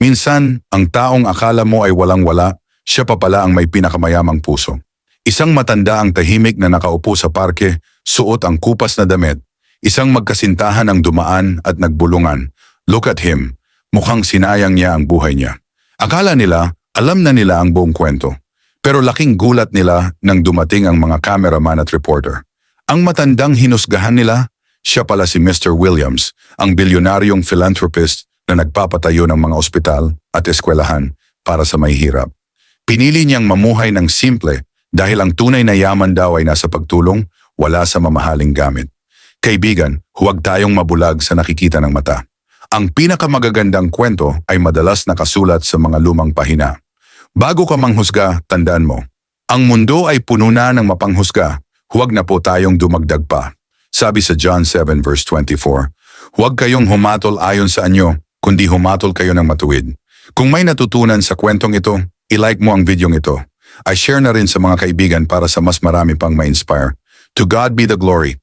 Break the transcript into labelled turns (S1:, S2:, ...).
S1: Minsan, ang taong akala mo ay walang-wala, siya pa pala ang may pinakamayamang puso. Isang matanda ang tahimik na nakaupo sa parke, suot ang kupas na damit. Isang magkasintahan ang dumaan at nagbulungan. Look at him. Mukhang sinayang niya ang buhay niya. Akala nila, alam na nila ang buong kwento. Pero laking gulat nila nang dumating ang mga cameraman at reporter. Ang matandang hinusgahan nila, siya pala si Mr. Williams, ang bilyonaryong philanthropist na nagpapatayo ng mga ospital at eskwelahan para sa may hirap. Pinili niyang mamuhay ng simple dahil ang tunay na yaman daw ay nasa pagtulong, wala sa mamahaling gamit. Kaibigan, huwag tayong mabulag sa nakikita ng mata. Ang pinakamagagandang kwento ay madalas nakasulat sa mga lumang pahina. Bago ka manghusga, tandaan mo, ang mundo ay puno na ng mapanghusga, huwag na po tayong dumagdag pa. Sabi sa John 7 verse 24, huwag kayong humatol ayon sa anyo, kundi humatol kayo ng matuwid. Kung may natutunan sa kwentong ito, i-like mo ang videong ito. I share na rin sa mga kaibigan para sa mas marami pang ma-inspire. To God be the glory.